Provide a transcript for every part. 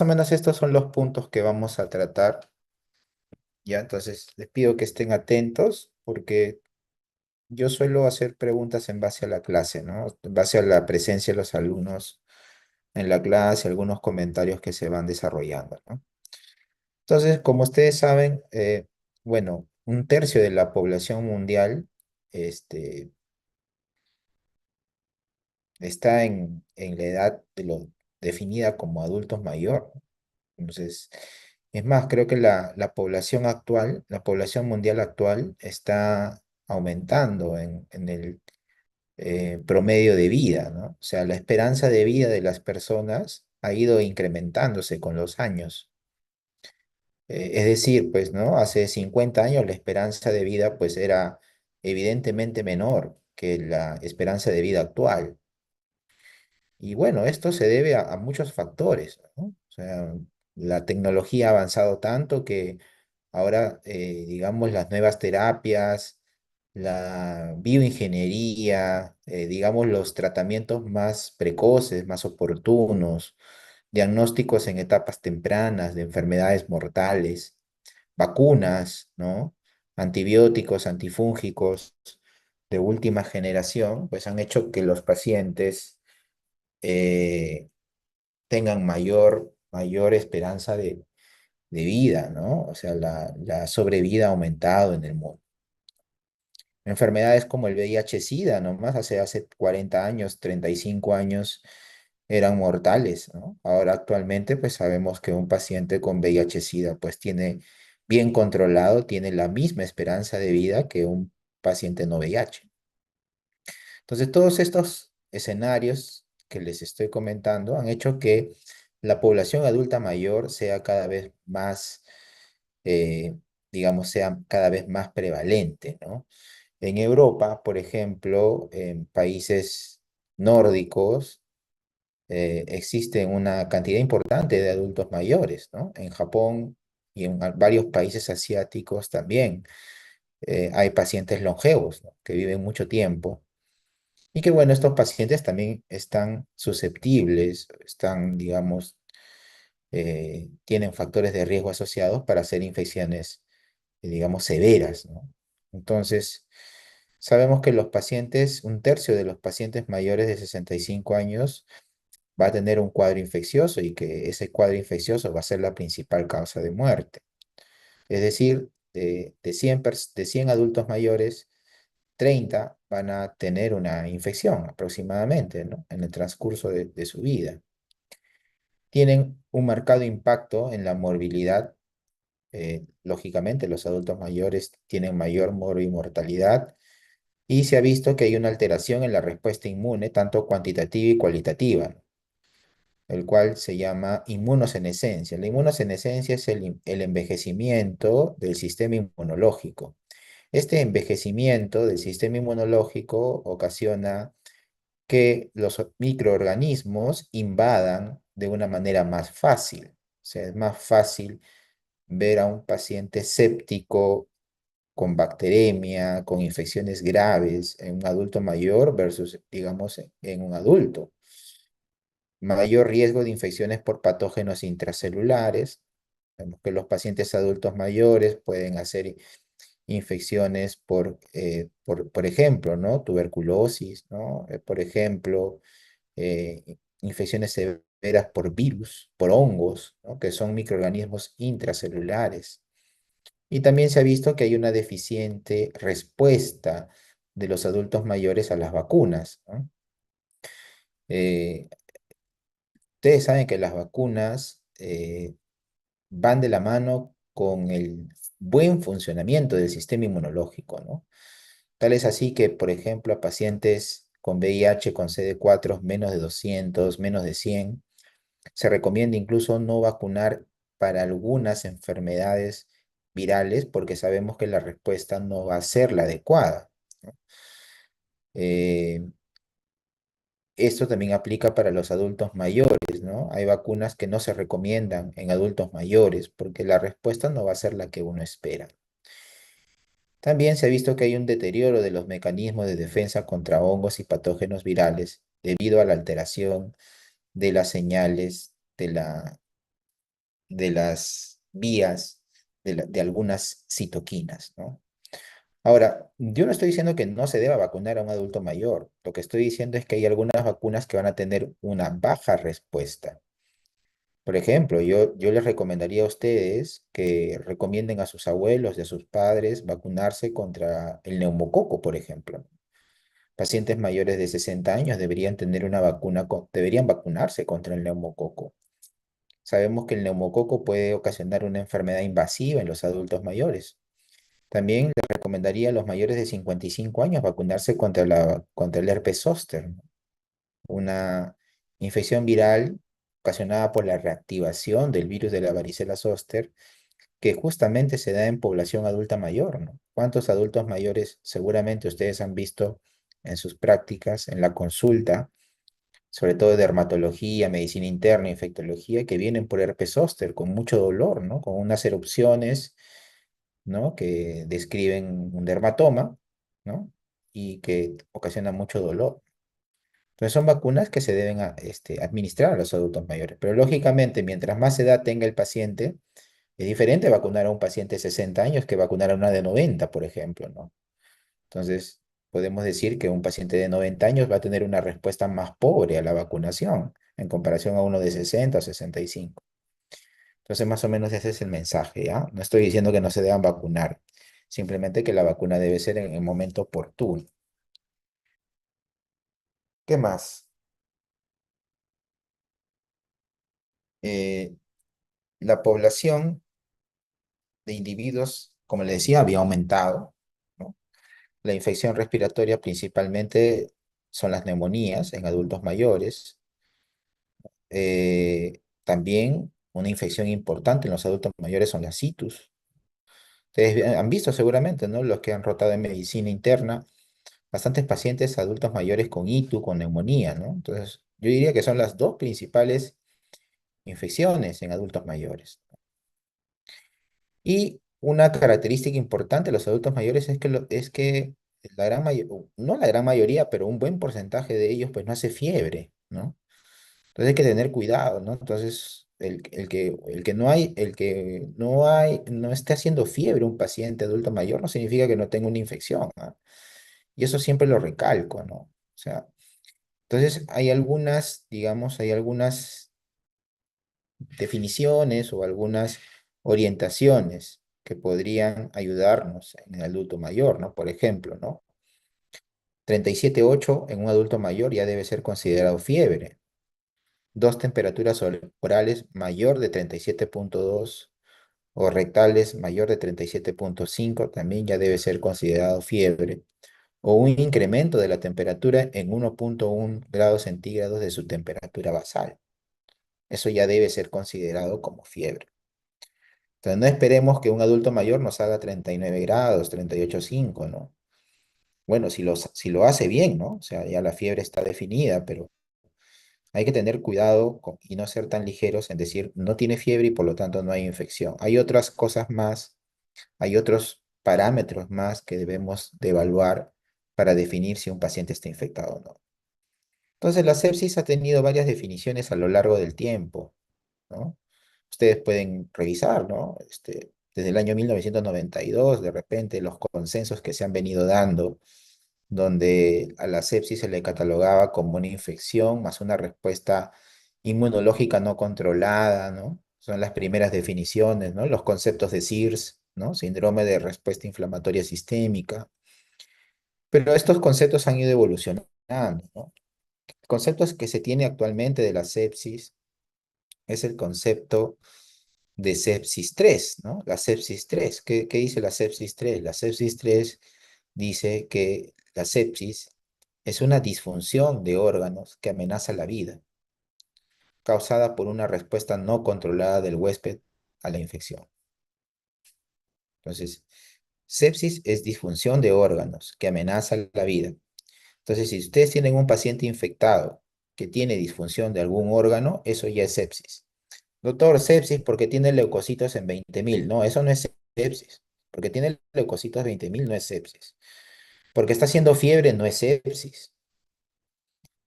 o menos estos son los puntos que vamos a tratar, ¿ya? Entonces, les pido que estén atentos porque yo suelo hacer preguntas en base a la clase, ¿no? En base a la presencia de los alumnos en la clase, algunos comentarios que se van desarrollando, ¿no? Entonces, como ustedes saben, bueno, un tercio de la población mundial este, está en la edad de lo definida como adultos mayor. Entonces, es más, creo que la población actual, la población mundial actual está aumentando en el promedio de vida, ¿no? O sea, la esperanza de vida de las personas ha ido incrementándose con los años. Es decir, pues, ¿no? Hace 50 años la esperanza de vida, pues, era evidentemente menor que la esperanza de vida actual. Y bueno, esto se debe a muchos factores, ¿no? O sea, la tecnología ha avanzado tanto que ahora, digamos, las nuevas terapias, la bioingeniería, digamos, los tratamientos más precoces, más oportunos, diagnósticos en etapas tempranas de enfermedades mortales, vacunas, ¿no? Antibióticos, antifúngicos de última generación, pues han hecho que los pacientes eh, tengan mayor esperanza de vida, ¿no? O sea, la sobrevida ha aumentado en el mundo. Enfermedades como el VIH-Sida, nomás hace 40 años, 35 años, eran mortales, ¿no? Ahora actualmente, pues sabemos que un paciente con VIH-Sida, pues tiene bien controlado, tiene la misma esperanza de vida que un paciente no VIH. Entonces, todos estos escenarios que les estoy comentando han hecho que la población adulta mayor sea cada vez más, eh, digamos, sea cada vez más prevalente, ¿no? En Europa, por ejemplo, en países nórdicos, existe una cantidad importante de adultos mayores, ¿no? En Japón y en varios países asiáticos también hay pacientes longevos, ¿no? Que viven mucho tiempo. Y que bueno, estos pacientes también están susceptibles, están, digamos, tienen factores de riesgo asociados para hacer infecciones, digamos, severas, ¿no? Entonces, sabemos que los pacientes, un tercio de los pacientes mayores de 65 años va a tener un cuadro infeccioso y que ese cuadro infeccioso va a ser la principal causa de muerte. Es decir, de 100 adultos mayores, 30 van a tener una infección aproximadamente, ¿no? En el transcurso de su vida. Tienen un marcado impacto en la morbilidad. Lógicamente, los adultos mayores tienen mayor morbimortalidad y se ha visto que hay una alteración en la respuesta inmune, tanto cuantitativa y cualitativa, ¿no? El cual se llama inmunosenescencia. La inmunosenescencia es el envejecimiento del sistema inmunológico. Este envejecimiento del sistema inmunológico ocasiona que los microorganismos invadan de una manera más fácil. O sea, es más fácil ver a un paciente séptico con bacteremia, con infecciones graves en un adulto mayor versus, digamos, en un adulto. Mayor riesgo de infecciones por patógenos intracelulares. Vemos que los pacientes adultos mayores pueden hacer infecciones por ejemplo, ¿no? Tuberculosis, ¿no? Por ejemplo, infecciones severas por virus, por hongos, ¿no? Que son microorganismos intracelulares. Y también se ha visto que hay una deficiente respuesta de los adultos mayores a las vacunas, ¿no? Eh, Ustedes saben que las vacunas van de la mano con el buen funcionamiento del sistema inmunológico, ¿no? Tal es así que, por ejemplo, a pacientes con VIH, con CD4, menos de 200, menos de 100, se recomienda incluso no vacunar para algunas enfermedades virales porque sabemos que la respuesta no va a ser la adecuada, ¿no? Eh, Esto también aplica para los adultos mayores, ¿no? Hay vacunas que no se recomiendan en adultos mayores porque la respuesta no va a ser la que uno espera. También se ha visto que hay un deterioro de los mecanismos de defensa contra hongos y patógenos virales debido a la alteración de las señales de las vías de algunas citoquinas, ¿no? Ahora, yo no estoy diciendo que no se deba vacunar a un adulto mayor. Lo que estoy diciendo es que hay algunas vacunas que van a tener una baja respuesta. Por ejemplo, yo les recomendaría a ustedes que recomienden a sus abuelos y a sus padres vacunarse contra el neumococo, por ejemplo. Pacientes mayores de 60 años deberían tener una vacuna, deberían vacunarse contra el neumococo. Sabemos que el neumococo puede ocasionar una enfermedad invasiva en los adultos mayores. También les recomendaría a los mayores de 55 años vacunarse contra el herpes zóster, ¿no? Una infección viral ocasionada por la reactivación del virus de la varicela zóster, que justamente se da en población adulta mayor, ¿no? ¿Cuántos adultos mayores seguramente ustedes han visto en sus prácticas, en la consulta, sobre todo de dermatología, medicina interna, infectología, que vienen por herpes zóster con mucho dolor, ¿no? Con unas erupciones, ¿no? Que describen un dermatoma, ¿no? Y que ocasionan mucho dolor. Entonces son vacunas que se deben administrar a los adultos mayores. Pero lógicamente, mientras más edad tenga el paciente, es diferente vacunar a un paciente de 60 años que vacunar a una de 90, por ejemplo, ¿no? Entonces, podemos decir que un paciente de 90 años va a tener una respuesta más pobre a la vacunación en comparación a uno de 60 o 65. Entonces, más o menos ese es el mensaje, ¿ya? No estoy diciendo que no se deban vacunar, simplemente que la vacuna debe ser en el momento oportuno. ¿Qué más? Eh, la población de individuos, como le decía, había aumentado, ¿no? La infección respiratoria principalmente son las neumonías en adultos mayores. También una infección importante en los adultos mayores son las citus. Ustedes han visto seguramente, ¿no? Los que han rotado en medicina interna, bastantes pacientes adultos mayores con ITU, con neumonía, ¿no? Entonces, yo diría que son las dos principales infecciones en adultos mayores. Y una característica importante de los adultos mayores es que, es que la gran no la gran mayoría, pero un buen porcentaje de ellos pues no hace fiebre, ¿no? Entonces hay que tener cuidado, ¿no? Entonces, no esté haciendo fiebre un paciente adulto mayor no significa que no tenga una infección, ¿ah? Y eso siempre lo recalco, ¿no? O sea, entonces hay algunas, digamos, hay algunas definiciones o algunas orientaciones que podrían ayudarnos en el adulto mayor, ¿no? Por ejemplo, ¿no? 37,8 en un adulto mayor ya debe ser considerado fiebre. Dos temperaturas orales mayor de 37,2 o rectales mayor de 37,5 también ya debe ser considerado fiebre. O un incremento de la temperatura en 1,1 grados centígrados de su temperatura basal. Eso ya debe ser considerado como fiebre. Entonces, no esperemos que un adulto mayor nos haga 39 grados, 38,5, ¿no? Bueno, si lo hace bien, ¿no? O sea, ya la fiebre está definida, pero hay que tener cuidado y no ser tan ligeros en decir no tiene fiebre y por lo tanto no hay infección. Hay otras cosas más, hay otros parámetros más que debemos de evaluar para definir si un paciente está infectado o no. Entonces, la sepsis ha tenido varias definiciones a lo largo del tiempo, ¿no? Ustedes pueden revisar, ¿no? Desde el año 1992, de repente, los consensos que se han venido dando, donde a la sepsis se le catalogaba como una infección más una respuesta inmunológica no controlada, ¿no? Son las primeras definiciones, ¿no? Los conceptos de SIRS, ¿no? Síndrome de respuesta inflamatoria sistémica. Pero estos conceptos han ido evolucionando, ¿no? Conceptos que se tiene actualmente de la sepsis es el concepto de sepsis 3, ¿no? La sepsis 3. ¿Qué dice la sepsis 3? La sepsis 3 dice que la sepsis es una disfunción de órganos que amenaza la vida, causada por una respuesta no controlada del huésped a la infección. Entonces, sepsis es disfunción de órganos que amenaza la vida. Entonces, si ustedes tienen un paciente infectado que tiene disfunción de algún órgano, eso ya es sepsis. Doctor, sepsis porque tiene leucocitos en 20.000. No, eso no es sepsis. Porque tiene leucocitos 20.000 no es sepsis. Porque está haciendo fiebre no es sepsis,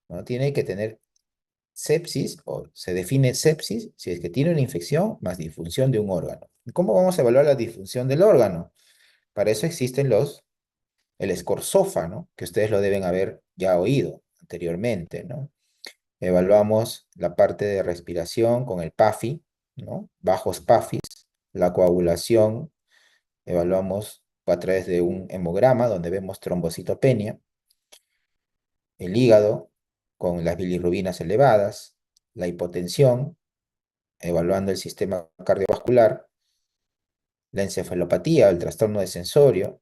¿no? Tiene que tener, sepsis, o se define sepsis si es que tiene una infección más disfunción de un órgano. ¿Y cómo vamos a evaluar la disfunción del órgano? Para eso existen el score SOFA, ¿no? Que ustedes lo deben haber ya oído anteriormente, ¿no? Evaluamos la parte de respiración con el PAFI, ¿no? Bajos PAFIs, la coagulación, evaluamos a través de un hemograma donde vemos trombocitopenia, el hígado con las bilirrubinas elevadas, la hipotensión, evaluando el sistema cardiovascular, la encefalopatía, el trastorno de sensorio,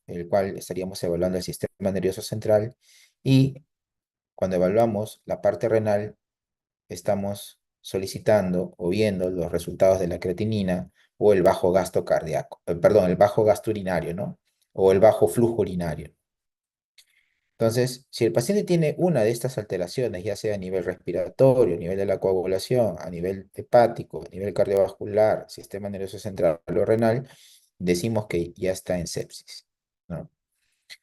el cual estaríamos evaluando el sistema nervioso central, y cuando evaluamos la parte renal, estamos solicitando o viendo los resultados de la creatinina o el bajo gasto cardíaco, perdón, el bajo gasto urinario, ¿no? O el bajo flujo urinario. Entonces, si el paciente tiene una de estas alteraciones, ya sea a nivel respiratorio, a nivel de la coagulación, a nivel hepático, a nivel cardiovascular, sistema nervioso central o renal, decimos que ya está en sepsis, ¿no?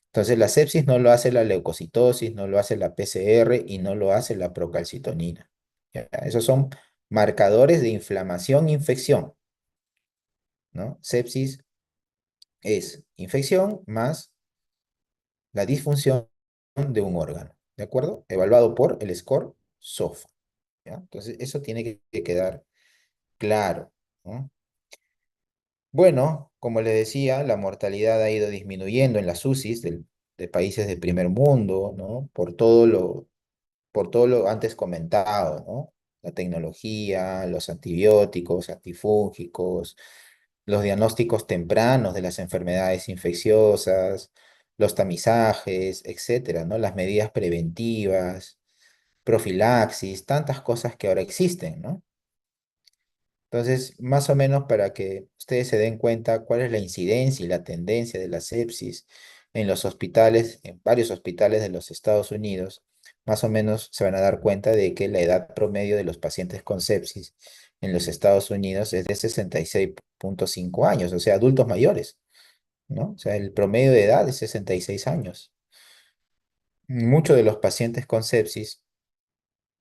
Entonces, la sepsis no lo hace la leucocitosis, no lo hace la PCR y no lo hace la procalcitonina. ¿Ya? Esos son marcadores de inflamación e infección, ¿no? Sepsis es infección más la disfunción de un órgano, ¿de acuerdo? Evaluado por el score SOFA, ¿ya? Entonces, eso tiene que quedar claro, ¿no? Bueno, como les decía, la mortalidad ha ido disminuyendo en las UCIs de países del primer mundo, ¿no? Por todo lo antes comentado, ¿no? La tecnología, los antibióticos, antifúngicos, los diagnósticos tempranos de las enfermedades infecciosas, los tamizajes, etcétera, ¿no? Las medidas preventivas, profilaxis, tantas cosas que ahora existen, ¿no? Entonces, más o menos para que ustedes se den cuenta cuál es la incidencia y la tendencia de la sepsis en los hospitales, en varios hospitales de los Estados Unidos, más o menos se van a dar cuenta de que la edad promedio de los pacientes con sepsis en los Estados Unidos es de 66,5 años, o sea, adultos mayores, ¿no? O sea, el promedio de edad es 66 años. Muchos de los pacientes con sepsis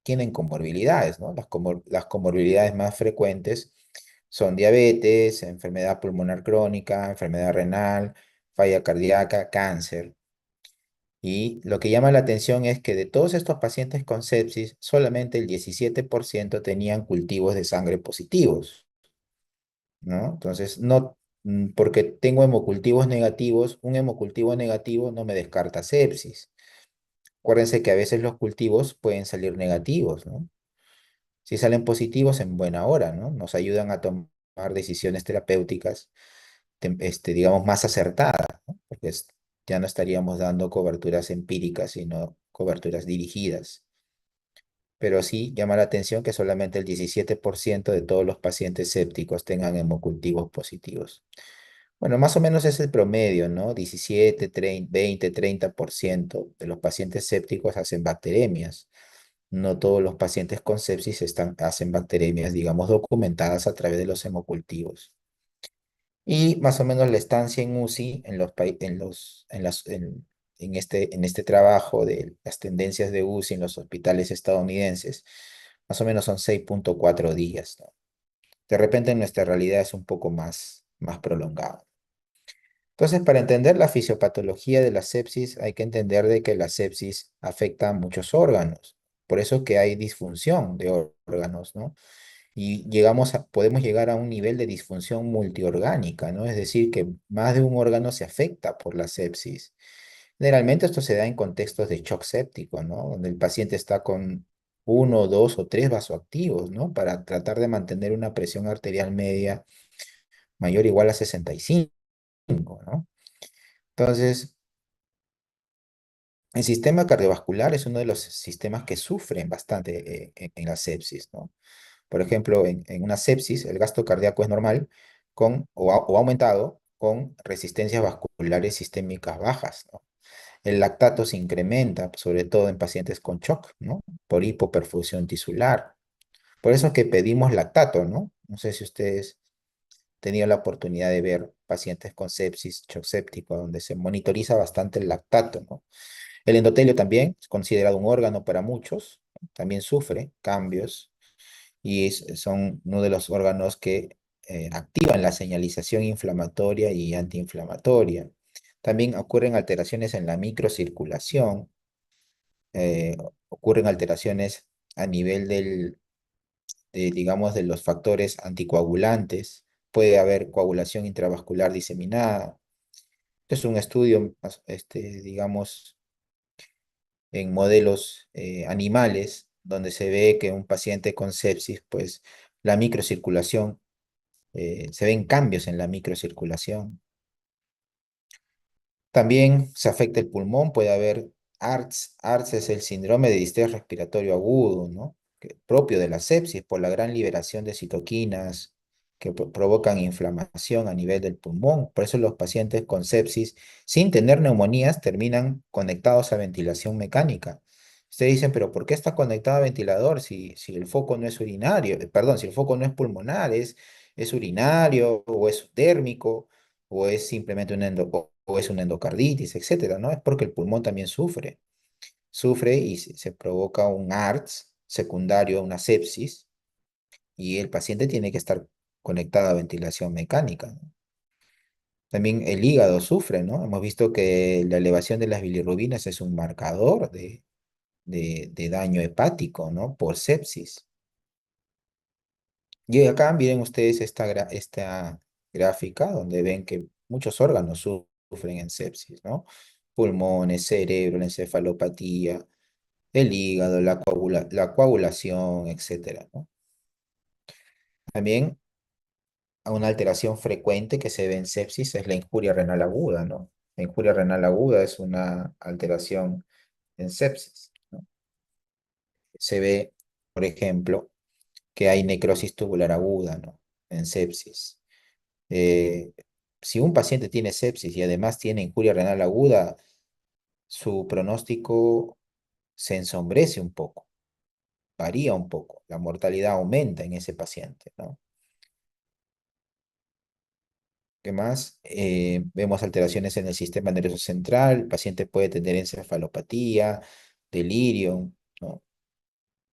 tienen comorbilidades, ¿no? Las comorbilidades más frecuentes son diabetes, enfermedad pulmonar crónica, enfermedad renal, falla cardíaca, cáncer. Y lo que llama la atención es que de todos estos pacientes con sepsis, solamente el 17% tenían cultivos de sangre positivos, ¿no? Entonces, no, porque tengo hemocultivos negativos, un hemocultivo negativo no me descarta sepsis. Acuérdense que a veces los cultivos pueden salir negativos, ¿no? Si salen positivos, en buena hora, ¿no? Nos ayudan a tomar decisiones terapéuticas, digamos, más acertadas, ¿no? Porque ya no estaríamos dando coberturas empíricas, sino coberturas dirigidas. Pero sí llama la atención que solamente el 17% de todos los pacientes sépticos tengan hemocultivos positivos. Bueno, más o menos es el promedio, ¿no? 17, 30, 20, 30% de los pacientes sépticos hacen bacteremias. No todos los pacientes con sepsis hacen bacteremias, digamos, documentadas a través de los hemocultivos. Y más o menos la estancia en UCI, en los, pai- en las, en este trabajo de las tendencias de UCI en los hospitales estadounidenses, más o menos son 6,4 días, ¿no? De repente en nuestra realidad es un poco más prolongado. Entonces, para entender la fisiopatología de la sepsis, hay que entender de que la sepsis afecta a muchos órganos. Por eso que hay disfunción de órganos, ¿no? Y podemos llegar a un nivel de disfunción multiorgánica, ¿no? Es decir, que más de un órgano se afecta por la sepsis. Generalmente esto se da en contextos de shock séptico, ¿no? Donde el paciente está con uno, dos o tres vasoactivos, ¿no? Para tratar de mantener una presión arterial media mayor o igual a 65, ¿no? Entonces, el sistema cardiovascular es uno de los sistemas que sufren bastante en la sepsis, ¿no? Por ejemplo, en una sepsis, el gasto cardíaco es normal o aumentado con resistencias vasculares sistémicas bajas, ¿no? El lactato se incrementa, sobre todo en pacientes con shock, ¿no? Por hipoperfusión tisular. Por eso es que pedimos lactato, ¿no? No sé si ustedes han tenido la oportunidad de ver pacientes con sepsis, shock séptico, donde se monitoriza bastante el lactato, ¿no? El endotelio también es considerado un órgano para muchos. también sufre cambios y son uno de los órganos que activan la señalización inflamatoria y antiinflamatoria. También ocurren alteraciones en la microcirculación, ocurren alteraciones a nivel digamos, de los factores anticoagulantes, puede haber coagulación intravascular diseminada. Es un estudio, digamos, en modelos animales, donde se ve que un paciente con sepsis, pues la microcirculación, se ven cambios en la microcirculación. También se afecta el pulmón, puede haber ARTS. ARTS es el síndrome de distrés respiratorio agudo, ¿no? Propio de la sepsis por la gran liberación de citoquinas que provocan inflamación a nivel del pulmón. Por eso los pacientes con sepsis, sin tener neumonías, terminan conectados a ventilación mecánica. Ustedes dicen, pero ¿por qué está conectado a ventilador si el foco no es urinario? Perdón, si el foco no es pulmonar, es urinario o es térmico o es simplemente o es una endocarditis, etcétera, ¿no? Es porque el pulmón también sufre y se provoca un ARTS secundario a una sepsis y el paciente tiene que estar conectado a ventilación mecánica, ¿no? También el hígado sufre, ¿no? Hemos visto que la elevación de las bilirrubinas es un marcador de daño hepático, ¿no? Por sepsis. Y acá miren ustedes esta gráfica donde ven que muchos órganos sufren en sepsis, ¿no? Pulmones, cerebro, la encefalopatía, el hígado, la coagulación, etcétera, ¿no? También una alteración frecuente que se ve en sepsis es la injuria renal aguda, ¿no? La injuria renal aguda es una alteración en sepsis, ¿no? Se ve, por ejemplo, que hay necrosis tubular aguda, ¿no? En sepsis. Eh, si un paciente tiene sepsis y además tiene injuria renal aguda, su pronóstico se ensombrece un poco, varía un poco, la mortalidad aumenta en ese paciente, ¿no? ¿Qué más? Vemos alteraciones en el sistema nervioso central, el paciente puede tener encefalopatía, delirio, ¿no?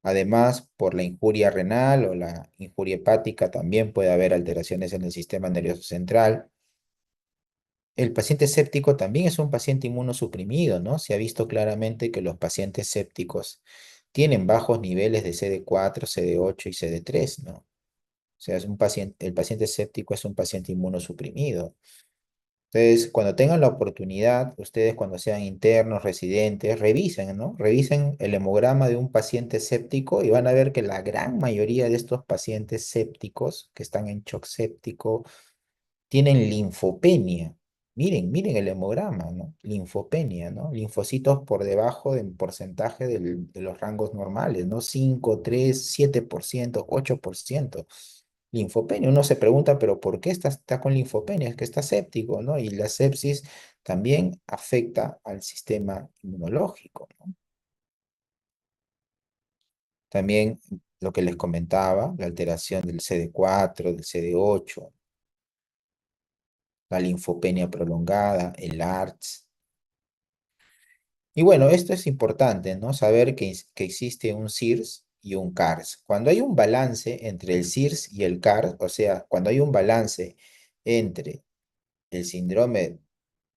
Además, por la injuria renal o la injuria hepática también puede haber alteraciones en el sistema nervioso central. El paciente séptico también es un paciente inmunosuprimido, ¿no? Se ha visto claramente que los pacientes sépticos tienen bajos niveles de CD4, CD8 y CD3, ¿no? O sea, el paciente séptico es un paciente inmunosuprimido. Entonces, cuando tengan la oportunidad, ustedes cuando sean internos, residentes, revisen, ¿no? Revisen el hemograma de un paciente séptico y van a ver que la gran mayoría de estos pacientes sépticos que están en shock séptico tienen linfopenia. Miren el hemograma, ¿no? Linfopenia, ¿no? Linfocitos por debajo del porcentaje de los rangos normales, ¿no? 5, 3, 7%, 8%. Linfopenia. Uno se pregunta, pero ¿por qué está con linfopenia? Es que está séptico, ¿no? Y la sepsis también afecta al sistema inmunológico, ¿no? También lo que les comentaba, la alteración del CD4, del CD8, la linfopenia prolongada, el ARTS. Y bueno, esto es importante, ¿no? Saber que existe un CIRS y un CARS. Cuando hay un balance entre el CIRS y el CARS, o sea, cuando hay un balance entre el síndrome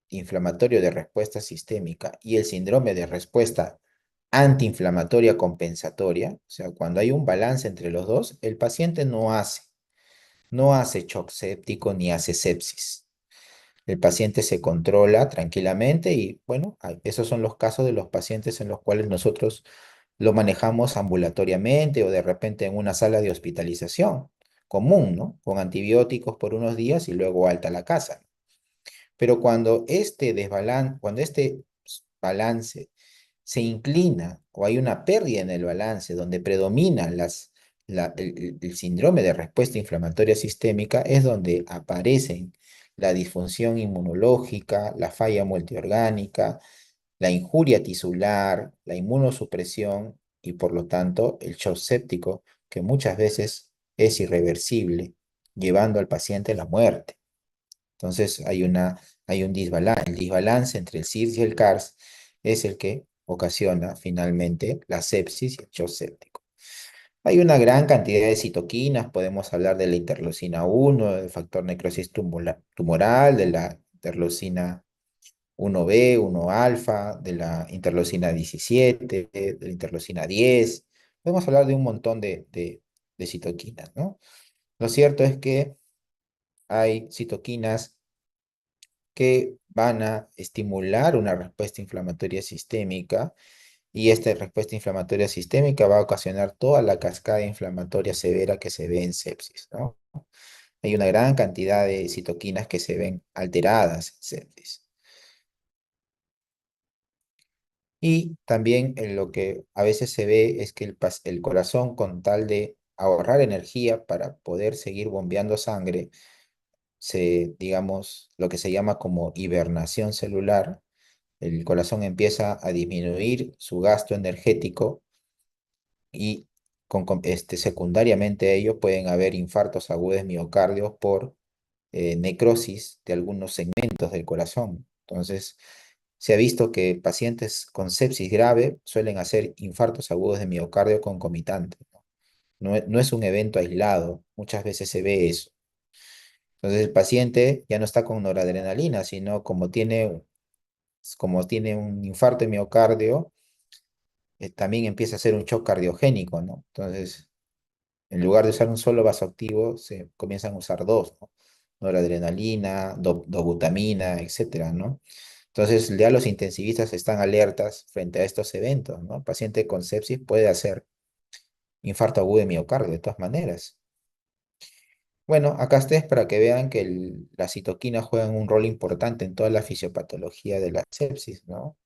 inflamatorio de respuesta sistémica y el síndrome de respuesta antiinflamatoria compensatoria, o sea, cuando hay un balance entre los dos, el paciente no hace shock séptico ni hace sepsis. El paciente se controla tranquilamente y bueno, esos son los casos de los pacientes en los cuales nosotros lo manejamos ambulatoriamente o de repente en una sala de hospitalización común, ¿no? Con antibióticos por unos días y luego alta a la casa. Pero cuando este balance se inclina o hay una pérdida en el balance donde predomina el síndrome de respuesta inflamatoria sistémica, es donde aparecen la disfunción inmunológica, la falla multiorgánica, la injuria tisular, la inmunosupresión y por lo tanto el shock séptico, que muchas veces es irreversible, llevando al paciente a la muerte. Entonces hay un desbalance. El desbalance entre el CIRS y el CARS es el que ocasiona finalmente la sepsis y el shock séptico. Hay una gran cantidad de citoquinas, podemos hablar de la interleucina 1, del factor necrosis tumoral, de la interleucina 1B, 1 alfa, de la interleucina 17, de la interleucina 10. Podemos hablar de un montón de citoquinas, ¿no? Lo cierto es que hay citoquinas que van a estimular una respuesta inflamatoria sistémica y esta respuesta inflamatoria sistémica va a ocasionar toda la cascada inflamatoria severa que se ve en sepsis, ¿no? Hay una gran cantidad de citoquinas que se ven alteradas en sepsis. Y también en lo que a veces se ve es que el corazón, con tal de ahorrar energía para poder seguir bombeando sangre, digamos, lo que se llama como hibernación celular, el corazón empieza a disminuir su gasto energético y secundariamente a ello pueden haber infartos agudos de miocardio por necrosis de algunos segmentos del corazón. Entonces, se ha visto que pacientes con sepsis grave suelen hacer infartos agudos de miocardio concomitantes, ¿no? No es un evento aislado, muchas veces se ve eso. Entonces, el paciente ya no está con noradrenalina, sino como tiene un infarto de miocardio, también empieza a hacer un shock cardiogénico, ¿no? Entonces, en lugar de usar un solo vasoactivo, se comienzan a usar dos, ¿no? Noradrenalina, dobutamina, etcétera, ¿no? Entonces, ya los intensivistas están alertas frente a estos eventos, ¿no? El paciente con sepsis puede hacer infarto agudo de miocardio, de todas maneras. Bueno, acá está es para que vean que las citoquinas juegan un rol importante en toda la fisiopatología de la sepsis, ¿no?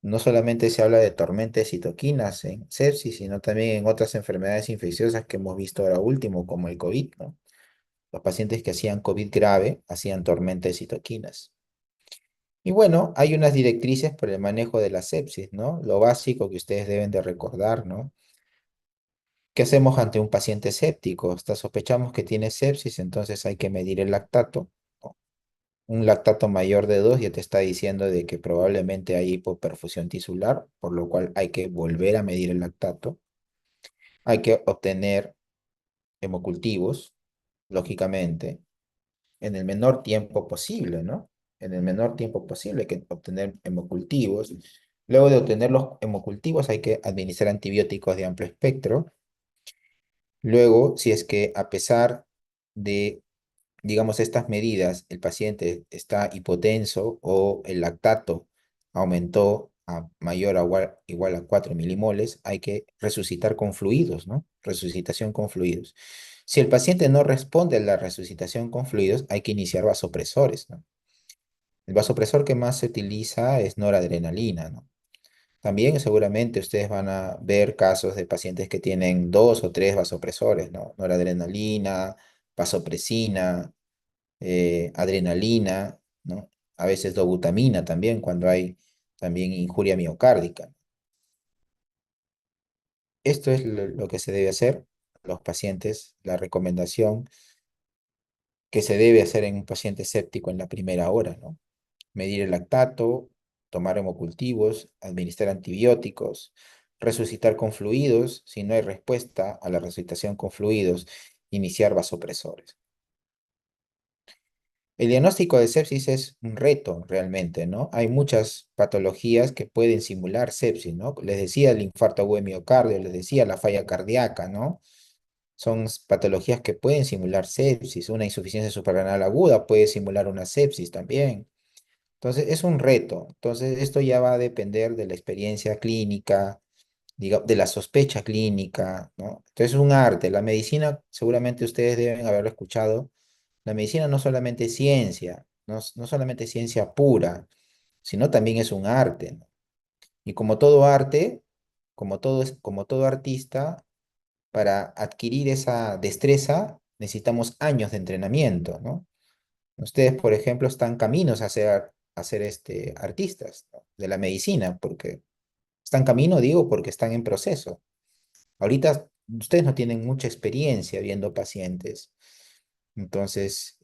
No solamente se habla de tormenta de citoquinas en sepsis, sino también en otras enfermedades infecciosas que hemos visto ahora último, como el COVID, ¿no? Los pacientes que hacían COVID grave hacían tormenta de citoquinas. Y bueno, hay unas directrices para el manejo de la sepsis, ¿no? Lo básico que ustedes deben de recordar, ¿no? ¿Qué hacemos ante un paciente séptico? Sospechamos que tiene sepsis, entonces hay que medir el lactato, ¿no? Un lactato mayor de 2 ya te está diciendo de que probablemente hay hipoperfusión tisular, por lo cual hay que volver a medir el lactato. Hay que obtener hemocultivos, lógicamente, en el menor tiempo posible, ¿no? En el menor tiempo posible hay que obtener hemocultivos. Luego de obtener los hemocultivos hay que administrar antibióticos de amplio espectro. Luego, si es que a pesar de, digamos, estas medidas, el paciente está hipotenso o el lactato aumentó a mayor o igual a 4 milimoles, hay que resucitar con fluidos, ¿no? Resucitación con fluidos. Si el paciente no responde a la resucitación con fluidos, hay que iniciar vasopresores, ¿no? El vasopresor que más se utiliza es noradrenalina, ¿no? También seguramente ustedes van a ver casos de pacientes que tienen dos o tres vasopresores, ¿no? Noradrenalina, vasopresina, adrenalina, ¿no? A veces dobutamina también cuando hay también injuria miocárdica. Esto es lo que se debe hacer a los pacientes, la recomendación que se debe hacer en un paciente séptico en la primera hora, ¿no? Medir el lactato, tomar hemocultivos, administrar antibióticos, resucitar con fluidos, si no hay respuesta a la resucitación con fluidos, iniciar vasopresores. El diagnóstico de sepsis es un reto realmente, ¿no? Hay muchas patologías que pueden simular sepsis, ¿no? Les decía el infarto agudo de miocardio, les decía la falla cardíaca, ¿no? Son patologías que pueden simular sepsis. Una insuficiencia suprarrenal aguda puede simular una sepsis también. Entonces, es un reto. Entonces, esto ya va a depender de la experiencia clínica, de la sospecha clínica, ¿no? Entonces, es un arte. La medicina, seguramente ustedes deben haberlo escuchado. La medicina no solamente es ciencia, no solamente es ciencia pura, sino también es un arte, ¿no? Y como todo arte, como todo artista, para adquirir esa destreza necesitamos años de entrenamiento, ¿no? Ustedes, por ejemplo, están caminos a ser artistas, ¿no? De la medicina, porque están camino, digo, porque están en proceso. Ahorita ustedes no tienen mucha experiencia viendo pacientes, entonces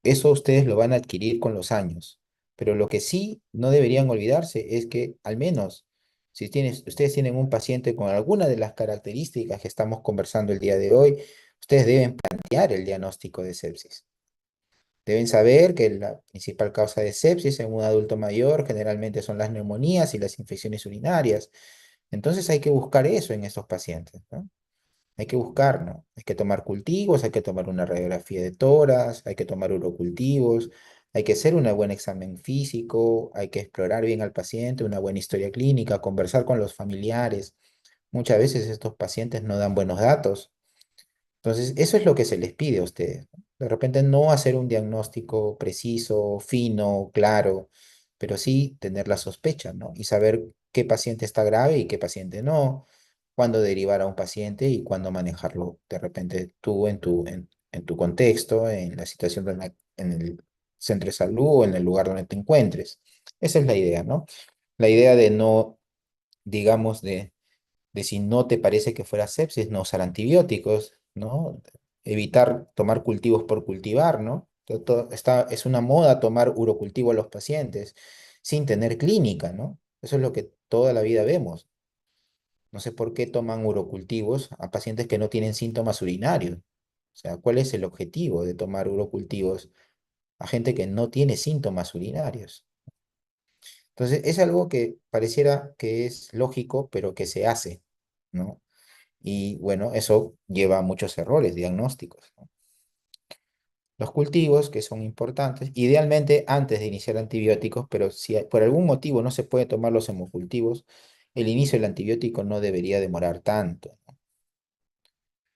eso ustedes lo van a adquirir con los años. Pero lo que sí no deberían olvidarse es que al menos ustedes tienen un paciente con alguna de las características que estamos conversando el día de hoy, ustedes deben plantear el diagnóstico de sepsis. Deben saber que la principal causa de sepsis en un adulto mayor generalmente son las neumonías y las infecciones urinarias. Entonces hay que buscar eso en estos pacientes, ¿no? Hay que buscar, ¿no? Hay que tomar cultivos, hay que tomar una radiografía de tórax, hay que tomar urocultivos, hay que hacer un buen examen físico, hay que explorar bien al paciente, una buena historia clínica, conversar con los familiares. Muchas veces estos pacientes no dan buenos datos. Entonces, eso es lo que se les pide a ustedes, ¿no? De repente no hacer un diagnóstico preciso, fino, claro, pero sí tener la sospecha, ¿no? Y saber qué paciente está grave y qué paciente no, cuándo derivar a un paciente y cuándo manejarlo de repente tú en tu contexto, en la situación en el centro de salud o en el lugar donde te encuentres. Esa es la idea, ¿no? La idea de no, digamos, de si no te parece que fuera sepsis, no usar antibióticos, ¿no? Evitar tomar cultivos por cultivar, ¿no? Es una moda tomar urocultivo a los pacientes sin tener clínica, ¿no? Eso es lo que toda la vida vemos. No sé por qué toman urocultivos a pacientes que no tienen síntomas urinarios. O sea, ¿cuál es el objetivo de tomar urocultivos a gente que no tiene síntomas urinarios? Entonces, es algo que pareciera que es lógico, pero que se hace, ¿no? Y bueno, eso lleva a muchos errores diagnósticos, ¿no? Los cultivos, que son importantes, idealmente antes de iniciar antibióticos, pero si por algún motivo no se puede tomar los hemocultivos, el inicio del antibiótico no debería demorar tanto.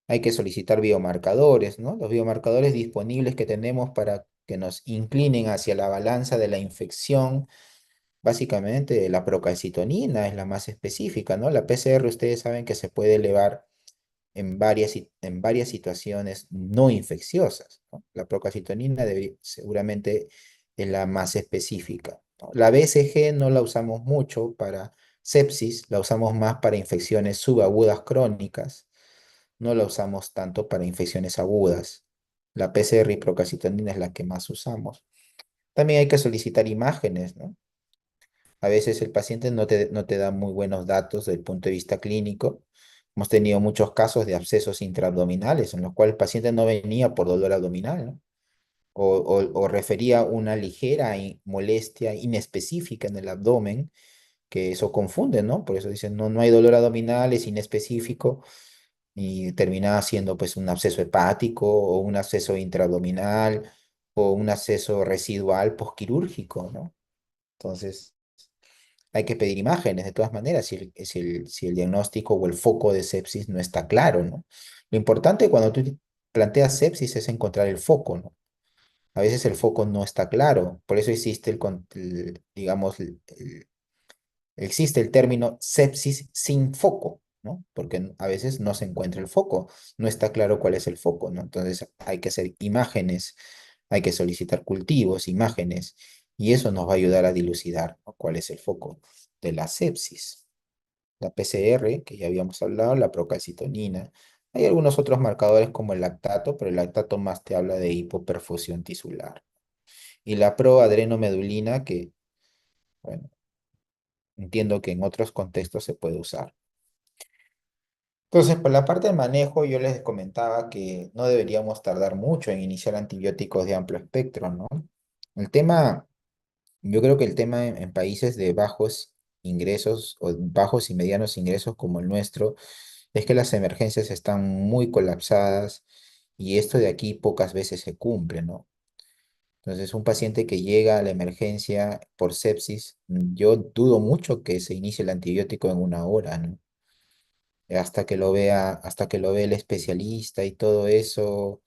Hay que solicitar biomarcadores, ¿no? Los biomarcadores disponibles que tenemos para que nos inclinen hacia la balanza de la infección. Básicamente, la procalcitonina es la más específica, ¿no? La PCR, ustedes saben que se puede elevar en varias situaciones no infecciosas, ¿no? La procalcitonina seguramente es la más específica, ¿no? La BCG no la usamos mucho para sepsis, la usamos más para infecciones subagudas crónicas, no la usamos tanto para infecciones agudas. La PCR y procalcitonina es la que más usamos. También hay que solicitar imágenes, ¿no? A veces el paciente no te da muy buenos datos desde el punto de vista clínico. Hemos tenido muchos casos de abscesos intraabdominales en los cuales el paciente no venía por dolor abdominal, ¿no? O refería una ligera molestia inespecífica en el abdomen, que eso confunde, ¿no? Por eso dicen, no, no hay dolor abdominal, es inespecífico y termina siendo pues un absceso hepático o un absceso intraabdominal o un absceso residual posquirúrgico, ¿no? Entonces, hay que pedir imágenes de todas maneras si el diagnóstico o el foco de sepsis no está claro, ¿no? Lo importante cuando tú planteas sepsis es encontrar el foco, ¿no? A veces el foco no está claro, por eso existe digamos, existe el término sepsis sin foco, ¿no? Porque a veces no se encuentra el foco, no está claro cuál es el foco, ¿no? Entonces hay que hacer imágenes, hay que solicitar cultivos, imágenes, y eso nos va a ayudar a dilucidar, ¿no? Cuál es el foco de la sepsis. La PCR, que ya habíamos hablado, la procalcitonina. Hay algunos otros marcadores como el lactato, pero el lactato más te habla de hipoperfusión tisular. Y la proadrenomedulina, que, bueno, entiendo que en otros contextos se puede usar. Entonces, por la parte de manejo, yo les comentaba que no deberíamos tardar mucho en iniciar antibióticos de amplio espectro, ¿no? El tema, yo creo que el tema en países de bajos ingresos o bajos y medianos ingresos como el nuestro es que las emergencias están muy colapsadas y esto de aquí pocas veces se cumple, ¿no? Entonces, un paciente que llega a la emergencia por sepsis, yo dudo mucho que se inicie el antibiótico en una hora, ¿no? Hasta que lo ve el especialista y todo eso,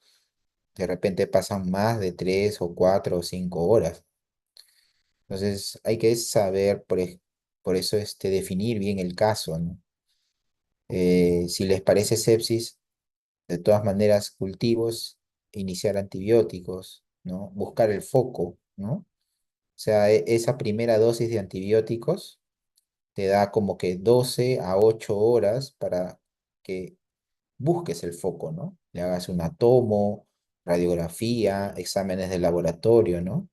de repente pasan más de 3 o 4 o 5 horas. Entonces hay que saber, por eso, definir bien el caso, ¿no? Si les parece sepsis, de todas maneras, cultivos, iniciar antibióticos, ¿no? Buscar el foco, ¿no? O sea, esa primera dosis de antibióticos te da como que 12 a 8 horas para que busques el foco, ¿no? Le hagas una tomo, radiografía, exámenes de laboratorio, ¿no?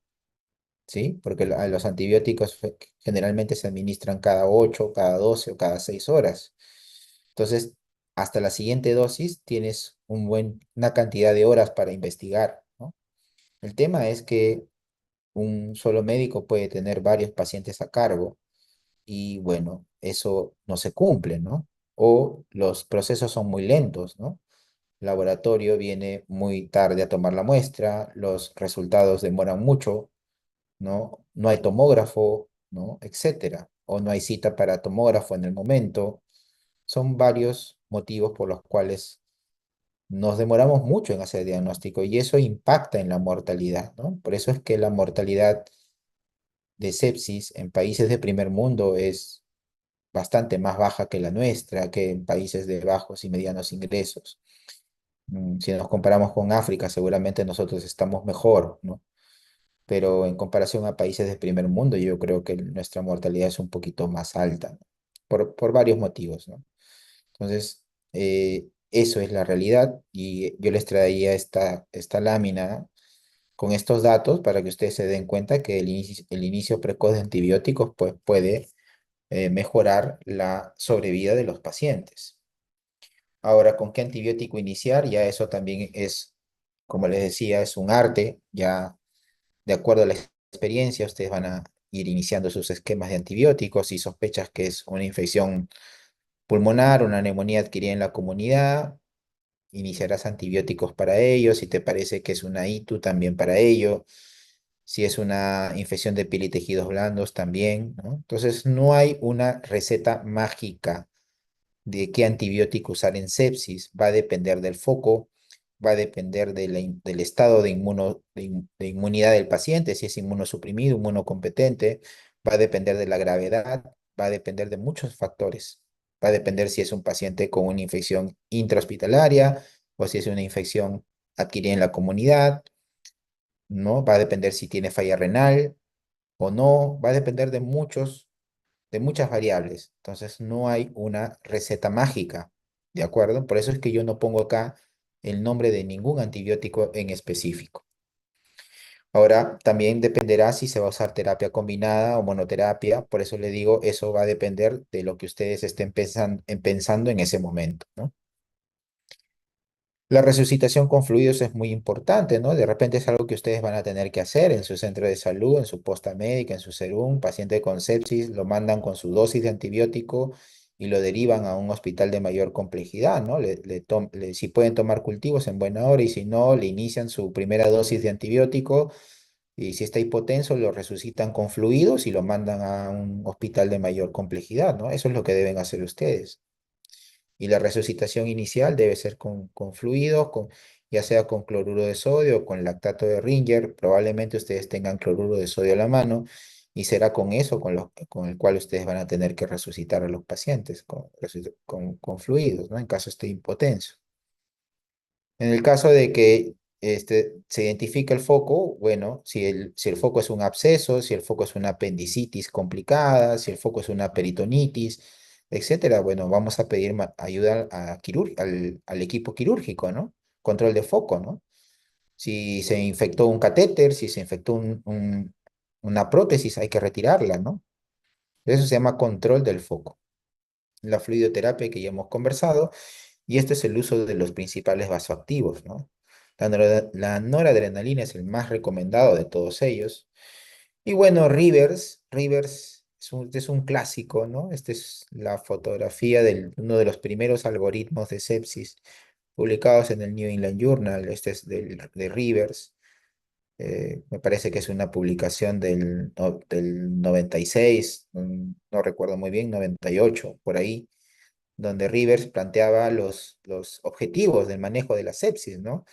¿sí? Porque los antibióticos generalmente se administran cada 8, cada 12 o cada 6 horas. Entonces, hasta la siguiente dosis tienes una cantidad de horas para investigar, ¿no? El tema es que un solo médico puede tener varios pacientes a cargo y bueno, eso no se cumple, ¿no? O los procesos son muy lentos, ¿no? El laboratorio viene muy tarde a tomar la muestra, los resultados demoran mucho, ¿no? No hay tomógrafo, ¿no? Etcétera. O no hay cita para tomógrafo en el momento. Son varios motivos por los cuales nos demoramos mucho en hacer diagnóstico y eso impacta en la mortalidad, ¿no? Por eso es que la mortalidad de sepsis en países de primer mundo es bastante más baja que la nuestra, que en países de bajos y medianos ingresos. Si nos comparamos con África, seguramente nosotros estamos mejor, ¿no? Pero en comparación a países de primer mundo, yo creo que nuestra mortalidad es un poquito más alta, ¿no? Por varios motivos, ¿no? Entonces, eso es la realidad y yo les traía esta lámina con estos datos para que ustedes se den cuenta que el inicio precoz de antibióticos pues, puede mejorar la sobrevida de los pacientes. Ahora, ¿con qué antibiótico iniciar? Ya eso también es, como les decía, es un arte, ya de acuerdo a la experiencia, ustedes van a ir iniciando sus esquemas de antibióticos. Si sospechas que es una infección pulmonar, una neumonía adquirida en la comunidad, iniciarás antibióticos para ello. Si te parece que es una ITU, también para ello. Si es una infección de piel y tejidos blandos, también, ¿no? Entonces, no hay una receta mágica de qué antibiótico usar en sepsis. Va a depender del foco, va a depender del estado de inmunidad del paciente, si es inmunosuprimido, inmunocompetente, va a depender de la gravedad, va a depender de muchos factores. Va a depender si es un paciente con una infección intrahospitalaria o si es una infección adquirida en la comunidad, ¿no? Va a depender si tiene falla renal o no, va a depender de muchas variables. Entonces, no hay una receta mágica, ¿de acuerdo? Por eso es que yo no pongo acá el nombre de ningún antibiótico en específico. Ahora, también dependerá si se va a usar terapia combinada o monoterapia. Por eso le digo, eso va a depender de lo que ustedes estén pensando en ese momento, ¿no? La resucitación con fluidos es muy importante, ¿no? De repente es algo que ustedes van a tener que hacer en su centro de salud, en su posta médica, en su serum. Paciente con sepsis, lo mandan con su dosis de antibiótico y lo derivan a un hospital de mayor complejidad, ¿no? Si pueden tomar cultivos en buena hora y si no, le inician su primera dosis de antibiótico y si está hipotenso, lo resucitan con fluidos y lo mandan a un hospital de mayor complejidad, ¿no? Eso es lo que deben hacer ustedes. Y la resucitación inicial debe ser con fluidos, ya sea con cloruro de sodio o con lactato de Ringer. Probablemente ustedes tengan cloruro de sodio a la mano y será con eso con el cual ustedes van a tener que resucitar a los pacientes con fluidos, ¿no? En caso esté impotenso. En el caso de que se identifique el foco, bueno, si el foco es un absceso, si el foco es una apendicitis complicada, si el foco es una peritonitis, etcétera, bueno, vamos a pedir ayuda al equipo quirúrgico, ¿no? Control de foco, ¿no? Si se infectó un catéter, si se infectó una prótesis, hay que retirarla, ¿no? Eso se llama control del foco. La fluidoterapia que ya hemos conversado, y este es el uso de los principales vasoactivos, ¿no? La noradrenalina es el más recomendado de todos ellos. Y bueno, Rivers es un clásico, ¿no? Esta es la fotografía de uno de los primeros algoritmos de sepsis publicados en el New England Journal. Este es de Rivers. Me parece que es una publicación del 96, no recuerdo muy bien, 98, por ahí donde Rivers planteaba los objetivos del manejo de la sepsis, ¿no?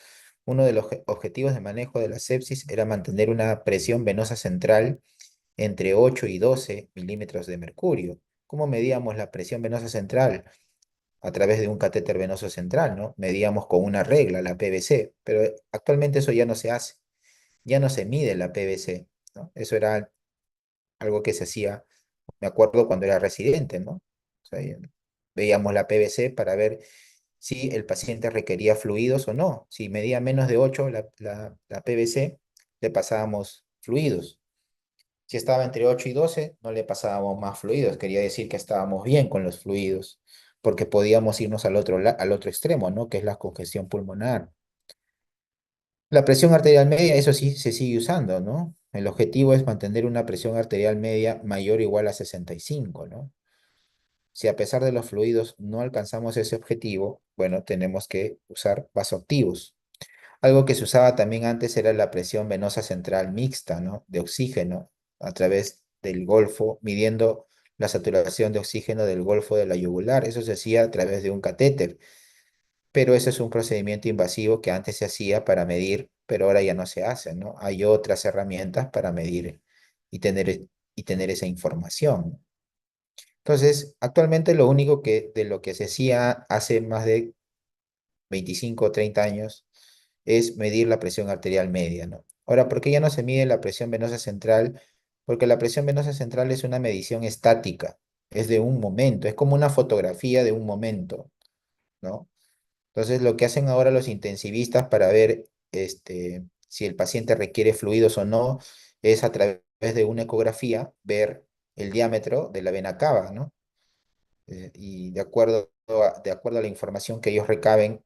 Uno de los objetivos de manejo de la sepsis era mantener una presión venosa central entre 8 y 12 milímetros de mercurio. ¿Cómo medíamos la presión venosa central? A través de un catéter venoso central, ¿no? Medíamos con una regla, la PVC, pero actualmente eso ya no se hace, ya no se mide la PVC, ¿no? Eso era algo que se hacía, me acuerdo cuando era residente, ¿no? O sea, veíamos la PVC para ver si el paciente requería fluidos o no. Si medía menos de 8 la PVC, le pasábamos fluidos. Si estaba entre 8 y 12, no le pasábamos más fluidos. Quería decir que estábamos bien con los fluidos, porque podíamos irnos al otro extremo, ¿no? Que es la congestión pulmonar. La presión arterial media, eso sí, se sigue usando, ¿no? El objetivo es mantener una presión arterial media mayor o igual a 65, ¿no? Si a pesar de los fluidos no alcanzamos ese objetivo, bueno, tenemos que usar vasoactivos. Algo que se usaba también antes era la presión venosa central mixta, ¿no? De oxígeno a través del golfo, midiendo la saturación de oxígeno del golfo de la yugular. Eso se hacía a través de un catéter, pero ese es un procedimiento invasivo que antes se hacía para medir, pero ahora ya no se hace, ¿no? Hay otras herramientas para medir y tener esa información. Entonces, actualmente lo único que de lo que se hacía hace más de 25 o 30 años es medir la presión arterial media, ¿no? Ahora, ¿por qué ya no se mide la presión venosa central? Porque la presión venosa central es una medición estática, es de un momento, es como una fotografía de un momento, ¿no? Entonces, lo que hacen ahora los intensivistas para ver si el paciente requiere fluidos o no, es a través de una ecografía ver el diámetro de la vena cava, ¿no? Y de acuerdo a la información que ellos recaben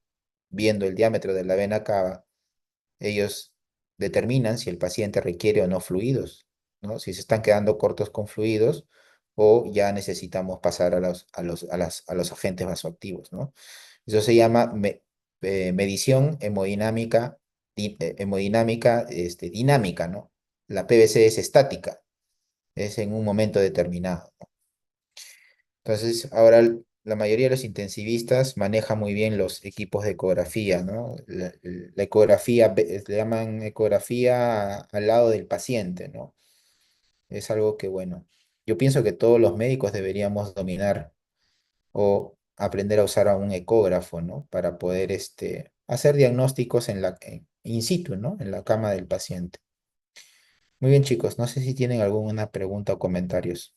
viendo el diámetro de la vena cava, ellos determinan si el paciente requiere o no fluidos, ¿no? Si se están quedando cortos con fluidos o ya necesitamos pasar a los agentes vasoactivos, ¿no? Eso se llama medición hemodinámica, hemodinámica dinámica, ¿no? La PVC es estática, es en un momento determinado. Entonces, ahora la mayoría de los intensivistas maneja muy bien los equipos de ecografía, ¿no? La ecografía, le llaman ecografía al lado del paciente, ¿no? Es algo que, bueno, yo pienso que todos los médicos deberíamos dominar o aprender a usar a un ecógrafo, ¿no? Para poder hacer diagnósticos in situ, ¿no? En la cama del paciente. Muy bien, chicos, no sé si tienen alguna pregunta o comentarios.